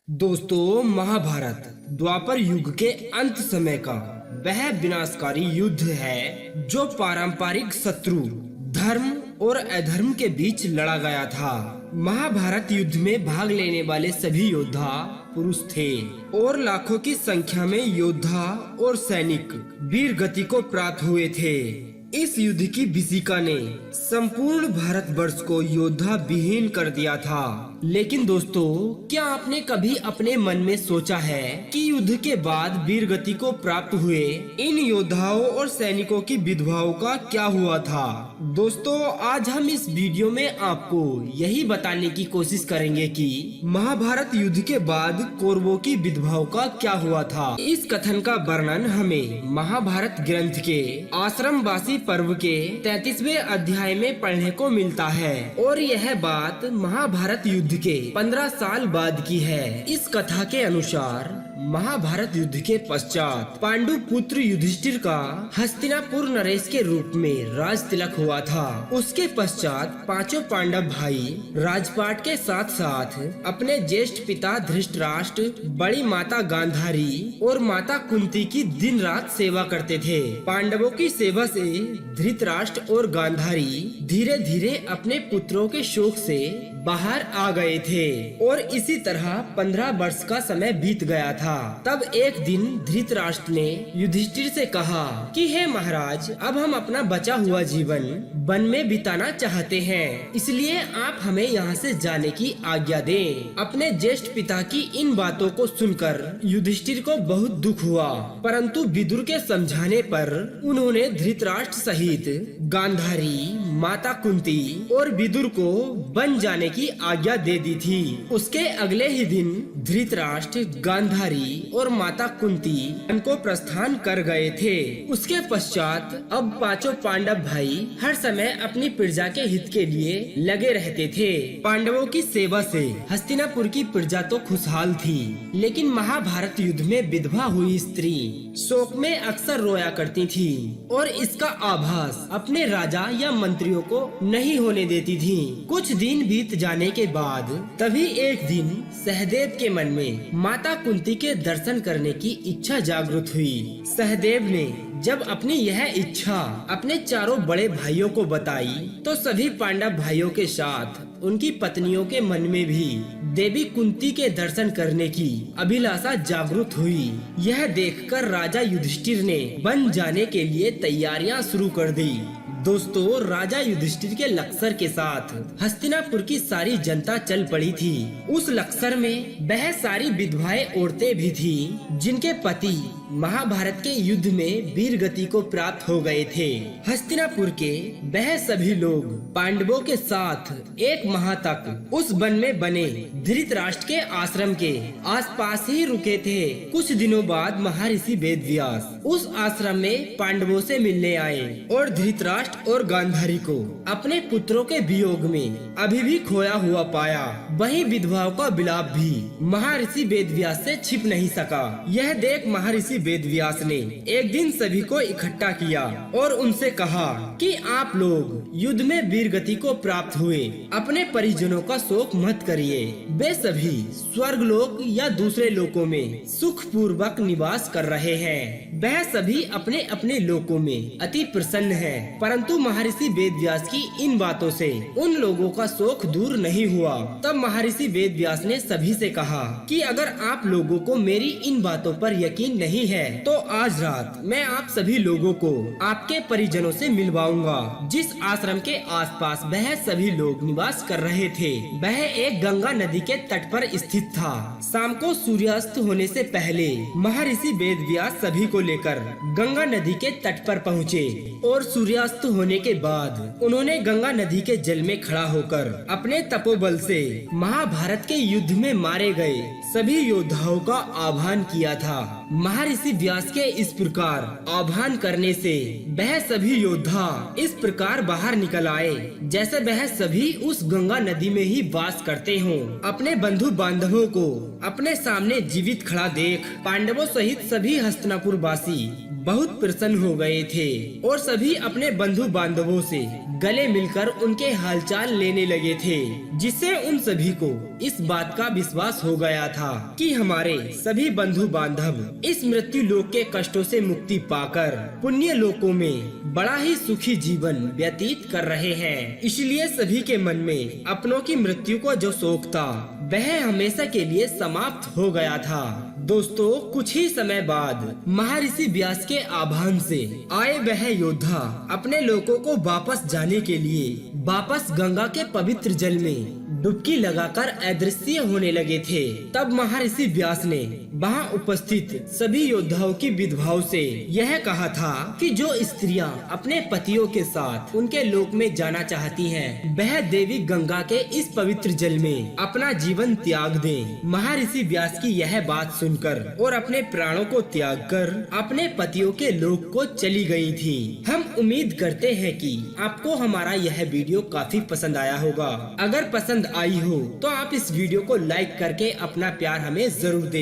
दोस्तों, महाभारत द्वापर युग के अंत समय का वह विनाशकारी युद्ध है जो पारंपरिक शत्रु धर्म और अधर्म के बीच लड़ा गया था। महाभारत युद्ध में भाग लेने वाले सभी योद्धा पुरुष थे और लाखों की संख्या में योद्धा और सैनिक वीर गति को प्राप्त हुए थे। इस युद्ध की विभीषिका ने संपूर्ण भारतवर्ष को योद्धा विहीन कर दिया था। लेकिन दोस्तों, क्या आपने कभी अपने मन में सोचा है कि युद्ध के बाद वीर गति को प्राप्त हुए इन योद्धाओं और सैनिकों की विधवाओं का क्या हुआ था? दोस्तों, आज हम इस वीडियो में आपको यही बताने की कोशिश करेंगे कि महाभारत युद्ध के बाद कौरवों की विधवाओं का क्या हुआ था। इस कथन का वर्णन हमें महाभारत ग्रंथ के आश्रमवासी पर्व के 33वें अध्याय में पढ़ने को मिलता है और यह बात महाभारत युद्ध के 15 साल बाद की है। इस कथा के अनुसार महाभारत युद्ध के पश्चात पांडु पुत्र युधिष्ठिर का हस्तिनापुर नरेश के रूप में राज तिलक हुआ था। उसके पश्चात पांचों पांडव भाई राजपाट के साथ साथ अपने ज्येष्ठ पिता धृतराष्ट्र, बड़ी माता गांधारी और माता कुंती की दिन रात सेवा करते थे। पांडवों की सेवा से धृतराष्ट्र और गांधारी धीरे धीरे अपने पुत्रों के शोक से बाहर आ गए थे और इसी तरह 15 वर्ष का समय बीत गया था। तब एक दिन धृतराष्ट्र ने युधिष्ठिर से कहा कि हे महाराज, अब हम अपना बचा हुआ जीवन वन में बिताना चाहते हैं, इसलिए आप हमें यहाँ से जाने की आज्ञा दें। अपने ज्येष्ठ पिता की इन बातों को सुनकर युधिष्ठिर को बहुत दुख हुआ, परंतु विदुर के समझाने पर उन्होंने धृतराष्ट्र सहित गांधारी, माता कुंती और विदुर को वन जाने की आज्ञा दे दी थी। उसके अगले ही दिन धृतराष्ट्र, गांधारी और माता कुंती उनको प्रस्थान कर गए थे। उसके पश्चात अब पांचों पांडव भाई हर समय अपनी प्रजा के हित के लिए लगे रहते थे। पांडवों की सेवा से हस्तिनापुर की प्रजा तो खुशहाल थी, लेकिन महाभारत युद्ध में विधवा हुई स्त्री शोक में अक्सर रोया करती थी और इसका आभास अपने राजा या मंत्रियों को नहीं होने देती थी। कुछ दिन बीत जाने के बाद तभी एक दिन सहदेव के मन में माता कुंती के दर्शन करने की इच्छा जागृत हुई। सहदेव ने जब अपनी यह इच्छा अपने चारों बड़े भाइयों को बताई तो सभी पांडव भाइयों के साथ उनकी पत्नियों के मन में भी देवी कुंती के दर्शन करने की अभिलाषा जागृत हुई। यह देखकर राजा युधिष्ठिर ने वन जाने के लिए तैयारियां शुरू कर दी। दोस्तों, राजा युधिष्ठिर के लश्कर के साथ हस्तिनापुर की सारी जनता चल पड़ी थी। उस लश्कर में वह सारी विधवाएं औरतें भी थी जिनके पति महाभारत के युद्ध में वीर गति को प्राप्त हो गए थे। हस्तिनापुर के वह सभी लोग पांडवों के साथ एक माह तक उस वन में बने धृतराष्ट्र के आश्रम के आसपास ही रुके थे। कुछ दिनों बाद महर्षि वेदव्यास उस आश्रम में पांडवों से मिलने आए और धृतराष्ट्र और गांधारी को अपने पुत्रों के वियोग में अभी भी खोया हुआ पाया। वहीं विधवाओं का विलाप भी महर्षि वेदव्यास से छिप नहीं सका। यह देख महर्षि वेदव्यास ने एक दिन सभी को इकट्ठा किया और उनसे कहा कि आप लोग युद्ध में वीर गति को प्राप्त हुए अपने परिजनों का शोक मत करिए। वे सभी स्वर्गलोक या दूसरे लोकों में सुख पूर्वक निवास कर रहे हैं। वह सभी अपने अपने लोकों में अति प्रसन्न हैं। परंतु महर्षि वेदव्यास की इन बातों से उन लोगों का शोक दूर नहीं हुआ। तब महर्षि वेदव्यास ने सभी से कहा कि अगर आप लोगों को मेरी इन बातों पर यकीन नहीं है तो आज रात मैं आप सभी लोगों को आपके परिजनों से मिलवाऊंगा। जिस आश्रम के आसपास वह सभी लोग निवास कर रहे थे वह एक गंगा नदी के तट पर स्थित था। शाम को सूर्यास्त होने से पहले महर्षि वेदव्यास सभी को लेकर गंगा नदी के तट पर पहुँचे और सूर्यास्त होने के बाद उन्होंने गंगा नदी के जल में खड़ा होकर अपने तपोबल से महाभारत के युद्ध में मारे गए सभी योद्धाओं का आह्वान किया था। महर्षि व्यास के इस प्रकार आह्वान करने से वह सभी योद्धा इस प्रकार बाहर निकल आए जैसे वह सभी उस गंगा नदी में ही वास करते हों। अपने बंधु बांधवों को अपने सामने जीवित खड़ा देख पांडवों सहित सभी हस्तिनापुर वासी बहुत प्रसन्न हो गए थे और सभी अपने बंधु बांधवों से गले मिलकर उनके हालचाल लेने लगे थे, जिससे उन सभी को इस बात का विश्वास हो गया था कि हमारे सभी बंधु बांधव इस मृत्यु लोक के कष्टों से मुक्ति पाकर पुण्य लोकों में बड़ा ही सुखी जीवन व्यतीत कर रहे हैं। इसलिए सभी के मन में अपनों की मृत्यु को जो शोक था वह हमेशा के लिए समाप्त हो गया था। दोस्तों, कुछ ही समय बाद महर्षि व्यास के आह्वान से आए वह योद्धा अपने लोगों को वापस जाने के लिए वापस गंगा के पवित्र जल में डुबकी लगाकर अदृश्य होने लगे थे। तब महर्षि व्यास ने वहां उपस्थित सभी योद्धाओं की विधवाओं से यह कहा था कि जो स्त्रियां अपने पतियों के साथ उनके लोक में जाना चाहती हैं, वह देवी गंगा के इस पवित्र जल में अपना जीवन त्याग दें। महर्षि व्यास की यह बात सुनकर और अपने प्राणों को त्याग कर अपने पतियों के लोक को चली गई थी। हम उम्मीद करते हैं कि आपको हमारा यह वीडियो काफी पसंद आया होगा। अगर पसंद आई हो तो आप इस वीडियो को लाइक करके अपना प्यार हमें जरूर दें।